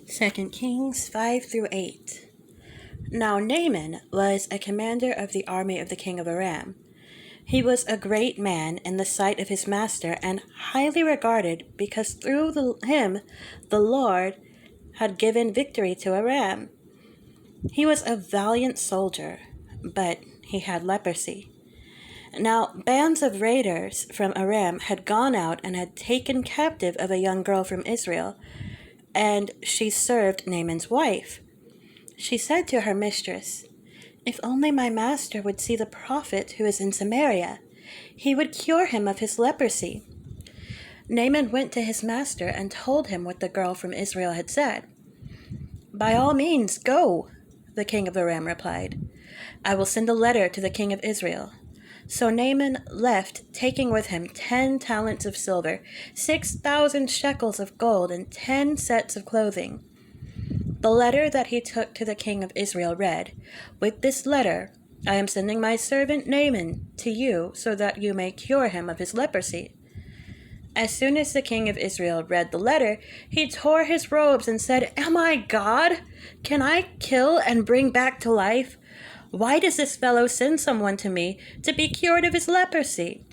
2 Kings 5 through 8. Now Naaman was a commander of the army of the king of Aram. He was a great man in the sight of his master and highly regarded because through him the Lord had given victory to Aram. He was a valiant soldier, but he had leprosy. Now bands of raiders from Aram had gone out and had taken captive of a young girl from Israel, and she served Naaman's wife. She said to her mistress, "If only my master would see the prophet who is in Samaria, he would cure him of his leprosy." Naaman went to his master and told him what the girl from Israel had said. "By all means, go," the king of Aram replied. "I will send a letter to the king of Israel." So Naaman left, taking with him 10 talents of silver, 6,000 shekels of gold, and 10 sets of clothing. The letter that he took to the king of Israel read, "With this letter I am sending my servant Naaman to you so that you may cure him of his leprosy." As soon as the king of Israel read the letter, he tore his robes and said, "Am I God? Can I kill and bring back to life? Why does this fellow send someone to me to be cured of his leprosy?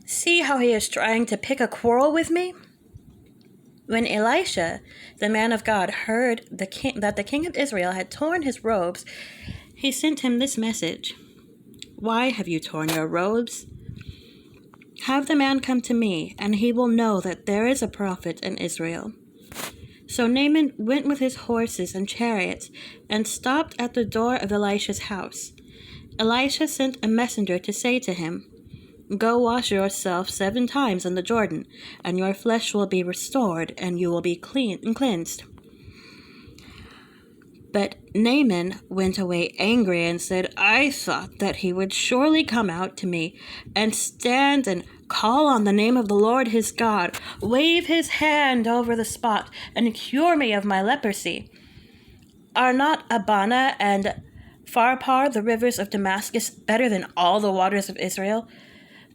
See how he is trying to pick a quarrel with me?" When Elisha, the man of God, heard that the king of Israel had torn his robes, he sent him this message: "Why have you torn your robes? Have the man come to me, and he will know that there is a prophet in Israel." So Naaman went with his horses and chariots and stopped at the door of Elisha's house. Elisha sent a messenger to say to him, "Go wash yourself 7 times in the Jordan, and your flesh will be restored, and you will be cleansed." But Naaman went away angry and said, "I thought that he would surely come out to me and stand and call on the name of the Lord his God, wave his hand over the spot, and cure me of my leprosy. Are not Abana and Pharpar, the rivers of Damascus, better than all the waters of Israel?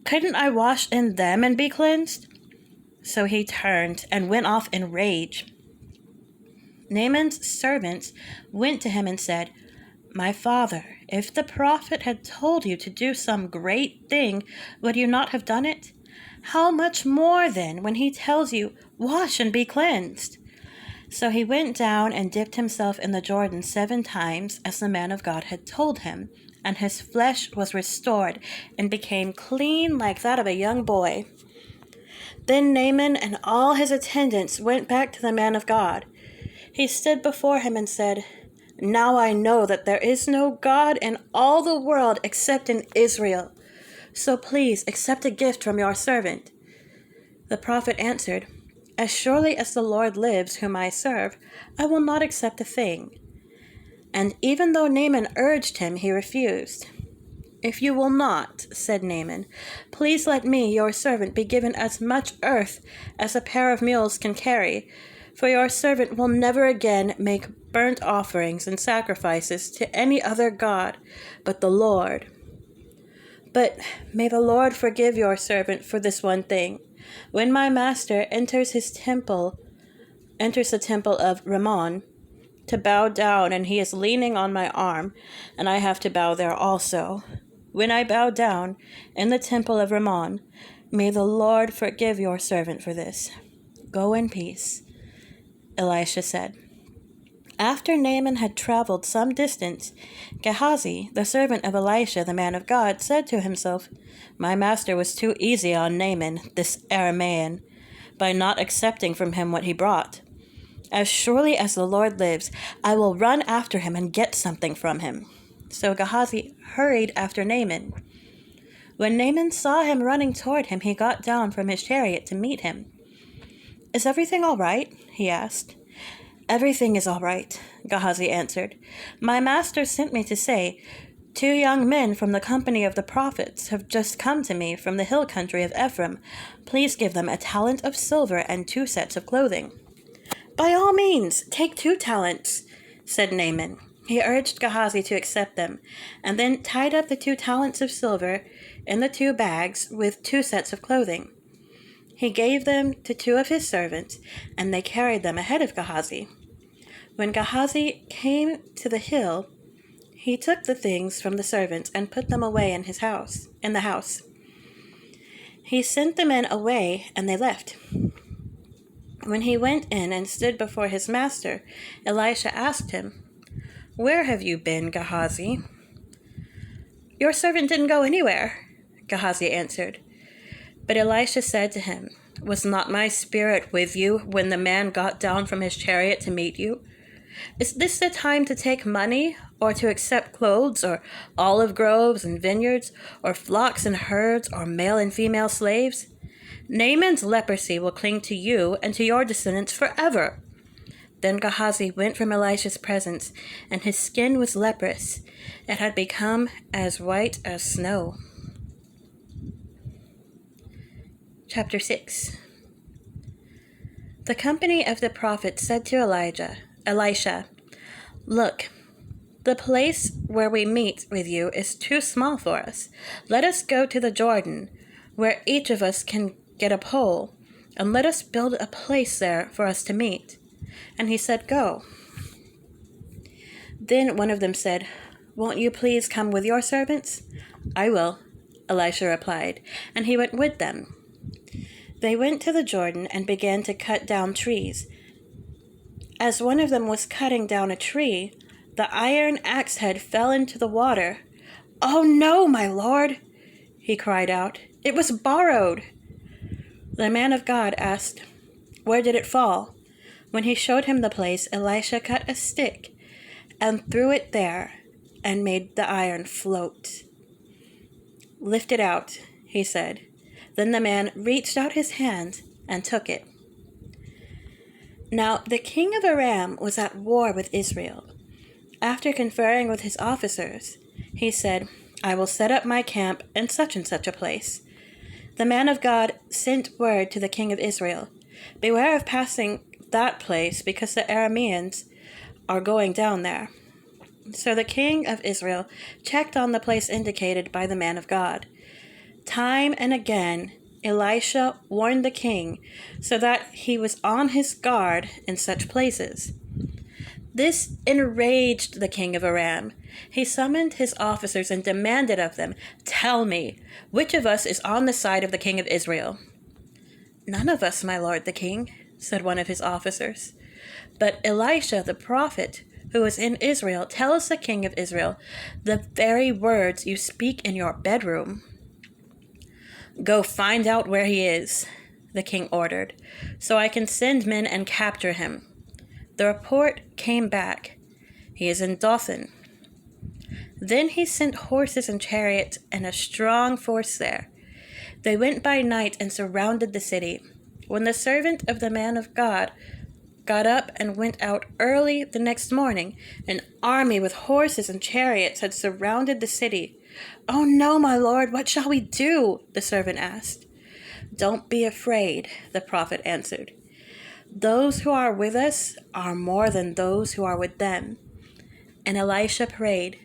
Couldn't I wash in them and be cleansed?" So he turned and went off in rage. Naaman's servants went to him and said, "My father, if the prophet had told you to do some great thing, would you not have done it? How much more then when he tells you, 'Wash and be cleansed'?" So he went down and dipped himself in the Jordan 7 times, as the man of God had told him, and his flesh was restored and became clean like that of a young boy. Then Naaman and all his attendants went back to the man of God. He stood before him and said, "Now I know that there is no God in all the world except in Israel. So please accept a gift from your servant." The prophet answered, "As surely as the Lord lives, whom I serve, I will not accept a thing." And even though Naaman urged him, he refused. "If you will not," said Naaman, "please let me, your servant, be given as much earth as a pair of mules can carry, for your servant will never again make burnt offerings and sacrifices to any other god but the Lord. But may the Lord forgive your servant for this one thing. When my master enters the temple of Rimmon to bow down, and he is leaning on my arm, and I have to bow there also. When I bow down in the temple of Rimmon, may the Lord forgive your servant for this. Go in peace." Elisha said. After Naaman had traveled some distance, Gehazi, the servant of Elisha, the man of God, said to himself, "My master was too easy on Naaman, this Aramean, by not accepting from him what he brought. As surely as the Lord lives, I will run after him and get something from him." So Gehazi hurried after Naaman. When Naaman saw him running toward him, he got down from his chariot to meet him. "Is everything all right?" he asked. "Everything is all right," Gehazi answered. "My master sent me to say, 2 young men from the company of the prophets have just come to me from the hill country of Ephraim. Please give them a talent of silver and 2 sets of clothing." "By all means, take 2 talents, said Naaman. He urged Gehazi to accept them, and then tied up the 2 talents of silver in the 2 bags with 2 sets of clothing. He gave them to 2 of his servants, and they carried them ahead of Gehazi. When Gehazi came to the hill, he took the things from the servants and put them away in the house. He sent the men away, and they left. When he went in and stood before his master, Elisha asked him, "Where have you been, Gehazi?" "Your servant didn't go anywhere," Gehazi answered. But Elisha said to him, "Was not my spirit with you when the man got down from his chariot to meet you? Is this the time to take money, or to accept clothes, or olive groves and vineyards, or flocks and herds, or male and female slaves? Naaman's leprosy will cling to you and to your descendants forever." Then Gehazi went from Elisha's presence, and his skin was leprous. It had become as white as snow. Chapter 6. The company of the prophets said to Elisha, "Look, the place where we meet with you is too small for us. Let us go to the Jordan, where each of us can get a pole, and let us build a place there for us to meet." And he said, "Go." Then one of them said, "Won't you please come with your servants?" "I will," Elisha replied, and he went with them. They went to the Jordan and began to cut down trees. As one of them was cutting down a tree, the iron axe head fell into the water. "Oh no, my lord," he cried out. "It was borrowed." The man of God asked, "Where did it fall?" When he showed him the place, Elisha cut a stick and threw it there and made the iron float. "Lift it out," he said. Then the man reached out his hand and took it. Now the king of Aram was at war with Israel. After conferring with his officers, he said, "I will set up my camp in such and such a place." The man of God sent word to the king of Israel, "Beware of passing that place, because the Arameans are going down there." So the king of Israel checked on the place indicated by the man of God. Time and again, Elisha warned the king so that he was on his guard in such places. This enraged the king of Aram. He summoned his officers and demanded of them, "Tell me, which of us is on the side of the king of Israel?" "None of us, my lord the king," said one of his officers. But Elisha the prophet, who was in Israel, tells the king of Israel the very words you speak in your bedroom. "Go find out where he is," the king ordered, "so I can send men and capture him." The report came back, "He is in Dothan." Then he sent horses and chariots and a strong force there. They went by night and surrounded the city. When the servant of the man of God got up and went out early the next morning, an army with horses and chariots had surrounded the city. "Oh no, my lord, what shall we do?" the servant asked. "Don't be afraid," the prophet answered. "Those who are with us are more than those who are with them." And Elisha prayed,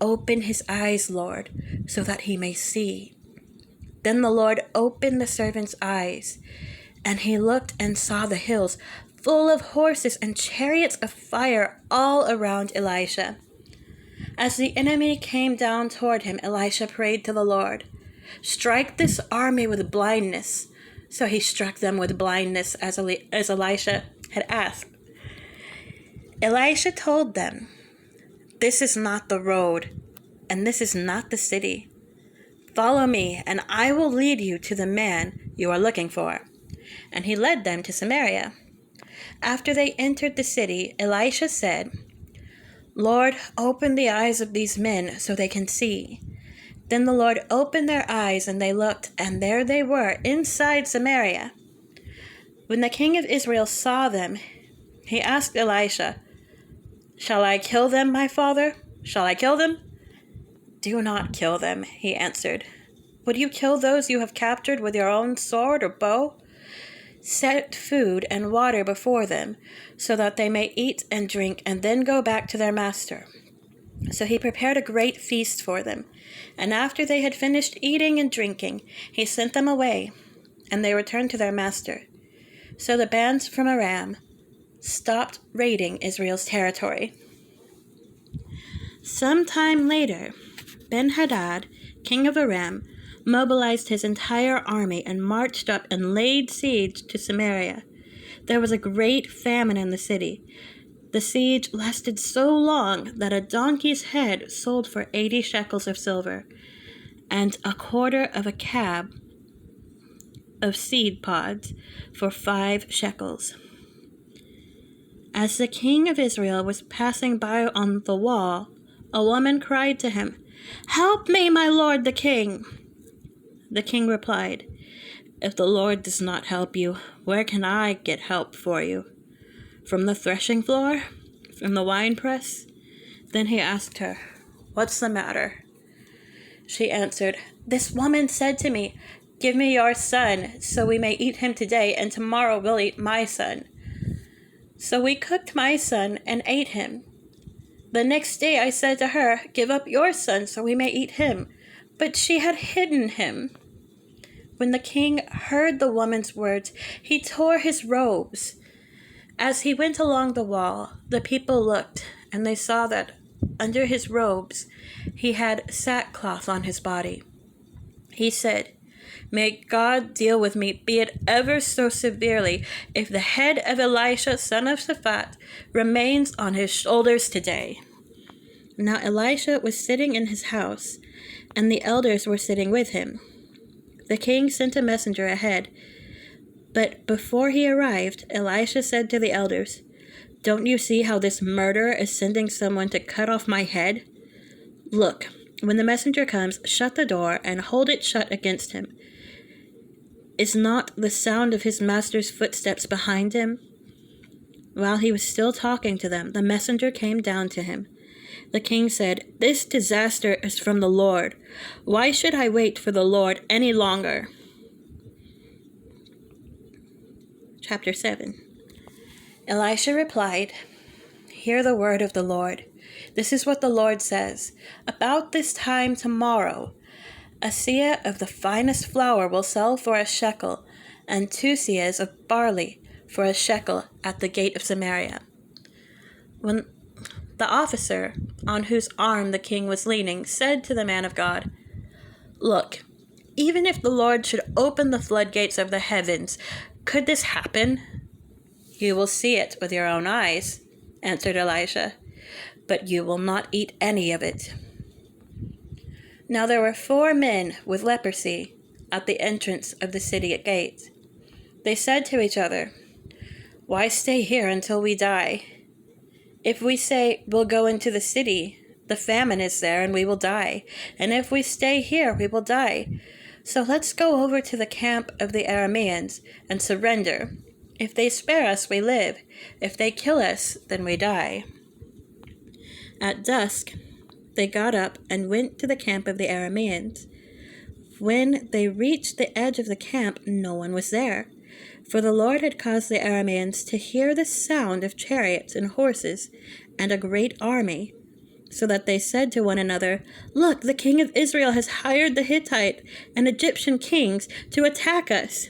"Open his eyes, Lord, so that he may see." Then the Lord opened the servant's eyes, and he looked and saw the hills full of horses and chariots of fire all around Elisha. As the enemy came down toward him, Elisha prayed to the Lord, "Strike this army with blindness." So he struck them with blindness as Elisha had asked. Elisha told them, "This is not the road, and this is not the city. Follow me, and I will lead you to the man you are looking for." And he led them to Samaria. After they entered the city, Elisha said, "Lord, open the eyes of these men so they can see." Then the Lord opened their eyes, and they looked, and there they were inside Samaria. When the king of Israel saw them, he asked Elisha, "Shall I kill them, my father? Shall I kill them?" "Do not kill them," he answered. "Would you kill those you have captured with your own sword or bow? Set food and water before them, so that they may eat and drink and then go back to their master." So he prepared a great feast for them, and after they had finished eating and drinking, he sent them away, and they returned to their master. So the bands from Aram stopped raiding Israel's territory. Sometime later, Ben-Hadad, king of Aram, mobilized his entire army and marched up and laid siege to Samaria. There was a great famine in the city. The siege lasted so long that a donkey's head sold for 80 shekels of silver, and a quarter of a cab of seed pods for 5 shekels. As the king of Israel was passing by on the wall, a woman cried to him, "Help me, my lord the king!" The king replied, "If the Lord does not help you, where can I get help for you? From the threshing floor? From the winepress?" Then he asked her, "What's the matter?" She answered, "This woman said to me, 'Give me your son, so we may eat him today, and tomorrow we'll eat my son.' So we cooked my son and ate him. The next day I said to her, 'Give up your son, so we may eat him.' But she had hidden him." When the king heard the woman's words, he tore his robes. As he went along the wall, the people looked, and they saw that under his robes he had sackcloth on his body. He said, "May God deal with me, be it ever so severely, if the head of Elisha, son of Shaphat, remains on his shoulders today." Now Elisha was sitting in his house, and the elders were sitting with him. The king sent a messenger ahead, but before he arrived, Elisha said to the elders, "Don't you see how this murderer is sending someone to cut off my head? Look, when the messenger comes, shut the door and hold it shut against him. Is not the sound of his master's footsteps behind him?" While he was still talking to them, the messenger came down to him. The king said, "This disaster is from the Lord. Why should I wait for the Lord any longer?" Chapter 7. Elisha replied, "Hear the word of the Lord. This is what the Lord says. About this time tomorrow, a seah of the finest flour will sell for a shekel, and 2 seahs of barley for a shekel at the gate of Samaria." When the officer on whose arm the king was leaning said to the man of God, "Look, even if the Lord should open the floodgates of the heavens, could this happen?" "You will see it with your own eyes," answered Elisha, "but you will not eat any of it." Now there were 4 men with leprosy at the entrance of the city gate. They said to each other, "Why stay here until we die? If we say, 'We'll go into the city,' the famine is there and we will die. And if we stay here, we will die. So let's go over to the camp of the Arameans and surrender. If they spare us, we live. If they kill us, then we die." At dusk, they got up and went to the camp of the Arameans. When they reached the edge of the camp, no one was there, for the Lord had caused the Arameans to hear the sound of chariots and horses and a great army, so that they said to one another, "Look, the king of Israel has hired the Hittite and Egyptian kings to attack us."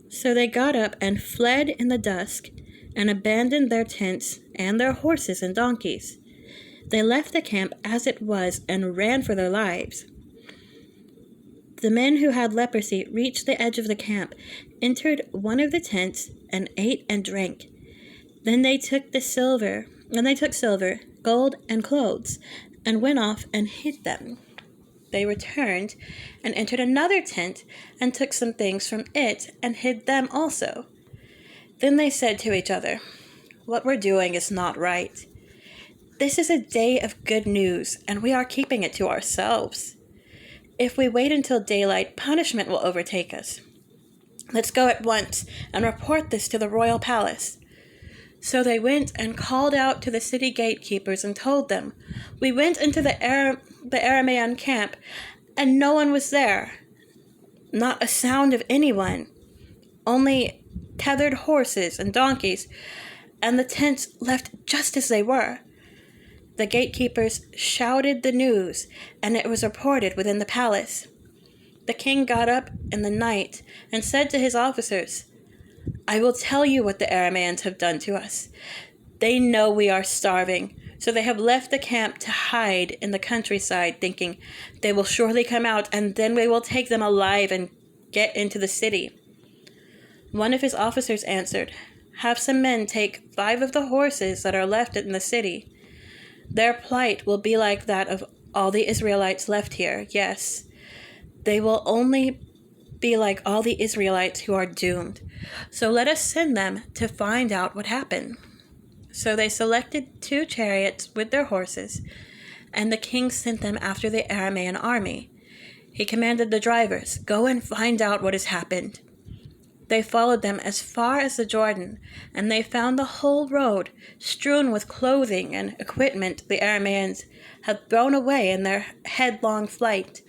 So they got up and fled in the dusk and abandoned their tents and their horses and donkeys. They left the camp as it was and ran for their lives. The men who had leprosy reached the edge of the camp, entered one of the tents, and ate and drank. Then they took silver, gold, and clothes, and went off and hid them. They returned and entered another tent and took some things from it and hid them also. Then they said to each other, "What we're doing is not right. This is a day of good news, and we are keeping it to ourselves. If we wait until daylight, punishment will overtake us. Let's go at once and report this to the royal palace." So they went and called out to the city gatekeepers and told them, "We went into the Aramean camp, and no one was there. Not a sound of anyone. Only tethered horses and donkeys, and the tents left just as they were." The gatekeepers shouted the news, and it was reported within the palace. The king got up in the night and said to his officers, I will tell you what the Arameans have done to us. They know we are starving, so they have left the camp to hide in the countryside, thinking they will surely come out, and then we will take them alive and get into the city." One of his officers answered, "Have some men take 5 of the horses that are left in the city. Their plight will be like that of all the Israelites left here. Yes, they will only be like all the Israelites who are doomed. So let us send them to find out what happened." So they selected 2 chariots with their horses, and the king sent them after the Aramean army. He commanded the drivers, "Go and find out what has happened." They followed them as far as the Jordan, and they found the whole road strewn with clothing and equipment the Arameans had thrown away in their headlong flight.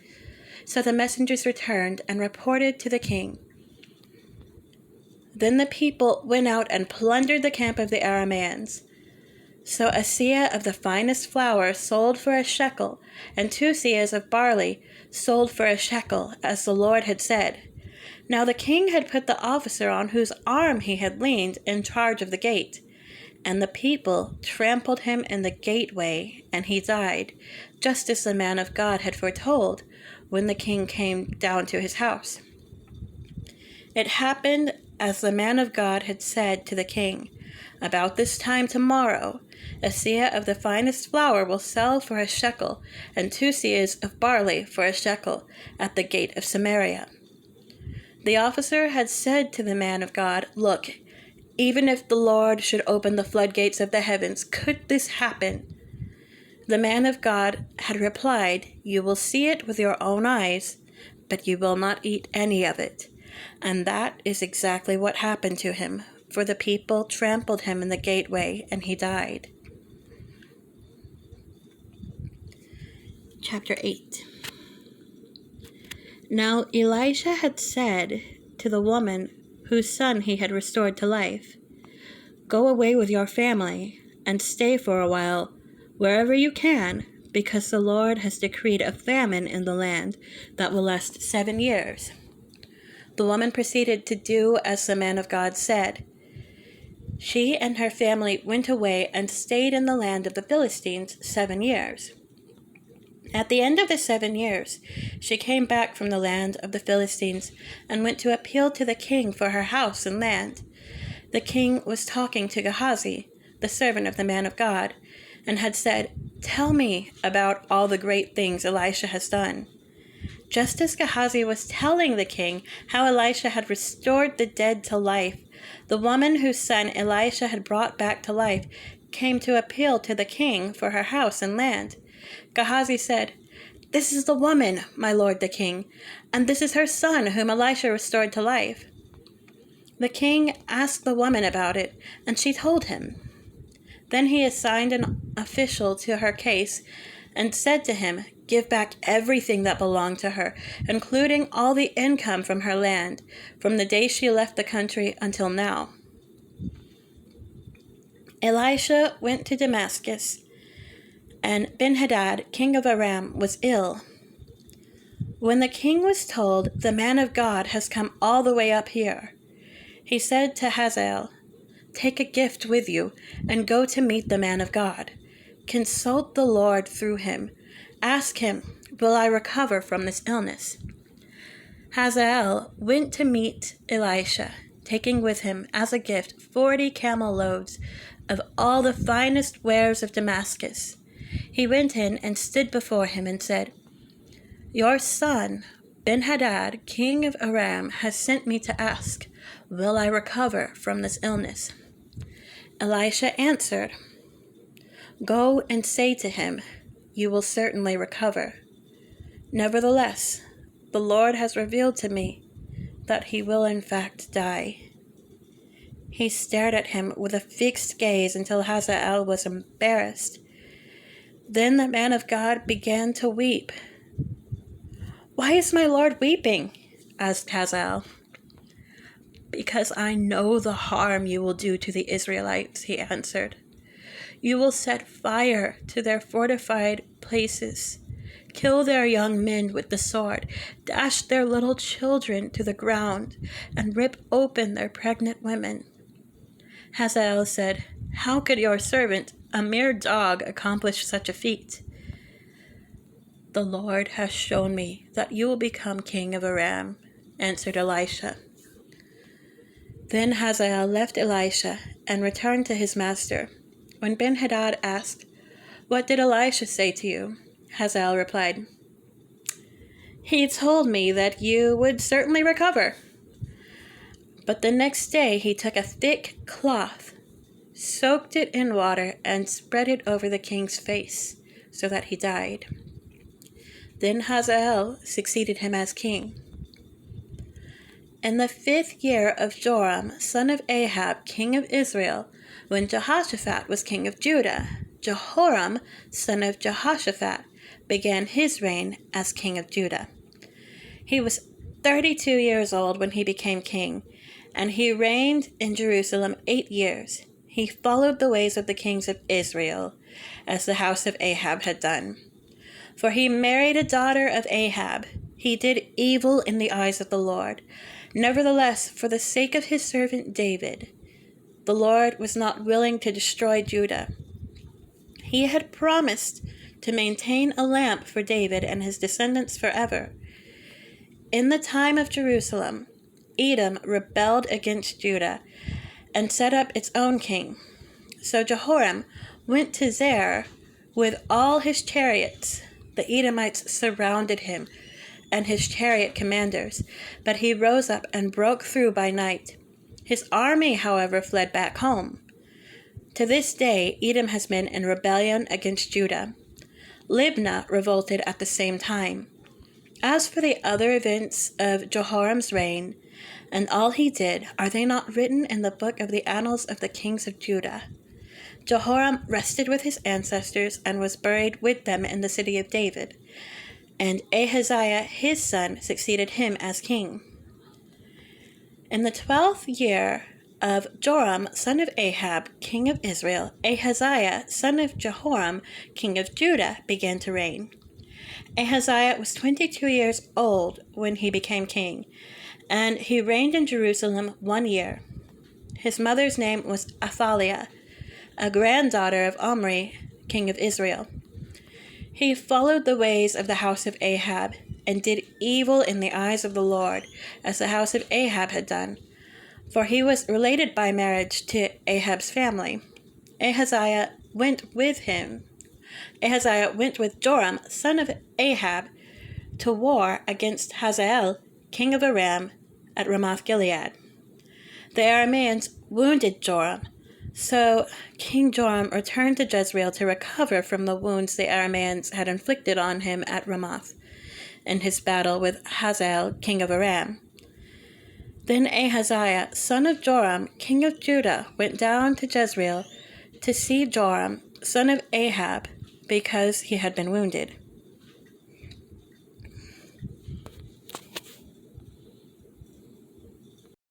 So the messengers returned and reported to the king. Then the people went out and plundered the camp of the Arameans. So a seah of the finest flour sold for a shekel, and 2 seahs of barley sold for a shekel, as the Lord had said. Now the king had put the officer on whose arm he had leaned in charge of the gate, and the people trampled him in the gateway, and he died, just as the man of God had foretold when the king came down to his house. It happened as the man of God had said to the king, "About this time tomorrow, a seah of the finest flour will sell for a shekel, and 2 seahs of barley for a shekel at the gate of Samaria." The officer had said to the man of God, "Look, even if the Lord should open the floodgates of the heavens, could this happen?" The man of God had replied, "You will see it with your own eyes, but you will not eat any of it." And that is exactly what happened to him, for the people trampled him in the gateway, and he died. Chapter 8. Now Elisha had said to the woman whose son he had restored to life, "Go away with your family and stay for a while wherever you can, because the Lord has decreed a famine in the land that will last 7 years." The woman proceeded to do as the man of God said. She and her family went away and stayed in the land of the Philistines 7 years. At the end of the 7 years, she came back from the land of the Philistines and went to appeal to the king for her house and land. The king was talking to Gehazi, the servant of the man of God, and had said, "Tell me about all the great things Elisha has done." Just as Gehazi was telling the king how Elisha had restored the dead to life, the woman whose son Elisha had brought back to life came to appeal to the king for her house and land. Gehazi said, "This is the woman, my lord the king, and this is her son whom Elisha restored to life." The king asked the woman about it, and she told him. Then he assigned an official to her case and said to him, "Give back everything that belonged to her, including all the income from her land, from the day she left the country until now." Elisha went to Damascus, and Ben-Hadad, king of Aram, was ill. When the king was told, "The man of God has come all the way up here," he said to Hazael, "Take a gift with you and go to meet the man of God. Consult the Lord through him. Ask him, 'Will I recover from this illness?'" Hazael went to meet Elisha, taking with him as a gift 40 camel loads of all the finest wares of Damascus. He went in and stood before him and said, "Your son, Ben-Hadad, king of Aram, has sent me to ask, 'Will I recover from this illness?'" Elisha answered, "Go and say to him, 'You will certainly recover.' Nevertheless, the Lord has revealed to me that he will in fact die." He stared at him with a fixed gaze until Hazael was embarrassed. Then the man of God began to weep. "Why is my Lord weeping?" asked Hazael. "Because I know the harm you will do to the Israelites," he answered. "You will set fire to their fortified places, kill their young men with the sword, dash their little children to the ground, and rip open their pregnant women. Hazael said, "How could your servant, a mere dog, accomplish such a feat?" "The Lord has shown me that you will become king of Aram," answered Elisha. Then Hazael left Elisha and returned to his master. When Ben-Hadad asked, "What did Elisha say to you?" Hazael replied, "He told me that you would certainly recover." But the next day he took a thick cloth, soaked it in water, and spread it over the king's face, so that he died. Then Hazael succeeded him as king. In the 5th year of Joram, son of Ahab, king of Israel, when Jehoshaphat was king of Judah, Jehoram, son of Jehoshaphat, began his reign as king of Judah. He was 32 years old when he became king, and he reigned in Jerusalem 8 years. He followed the ways of the kings of Israel, as the house of Ahab had done. For he married a daughter of Ahab. He did evil in the eyes of the Lord. Nevertheless, for the sake of his servant David, the Lord was not willing to destroy Judah. He had promised to maintain a lamp for David and his descendants forever. In the time of Jerusalem, Edom rebelled against Judah and set up its own king. So Jehoram went to Zair with all his chariots. The Edomites surrounded him and his chariot commanders, but he rose up and broke through by night. His army, however, fled back home. To this day, Edom has been in rebellion against Judah. Libnah revolted at the same time. As for the other events of Jehoram's reign, and all he did, are they not written in the book of the annals of the kings of Judah? Jehoram rested with his ancestors and was buried with them in the city of David, and Ahaziah his son succeeded him as king. In the 12th year of Joram, son of Ahab, king of Israel, Ahaziah, son of Jehoram, king of Judah, began to reign. Ahaziah was 22 years old when he became king, and he reigned in Jerusalem 1 year. His mother's name was Athaliah, a granddaughter of Omri, king of Israel. He followed the ways of the house of Ahab, and did evil in the eyes of the Lord, as the house of Ahab had done, for he was related by marriage to Ahab's family. Ahaziah went with Joram, son of Ahab, to war against Hazael, king of Aram, at Ramoth-Gilead. The Arameans wounded Joram, so King Joram returned to Jezreel to recover from the wounds the Arameans had inflicted on him at Ramoth in his battle with Hazael, king of Aram. Then Ahaziah, son of Joram, king of Judah, went down to Jezreel to see Joram, son of Ahab, because he had been wounded.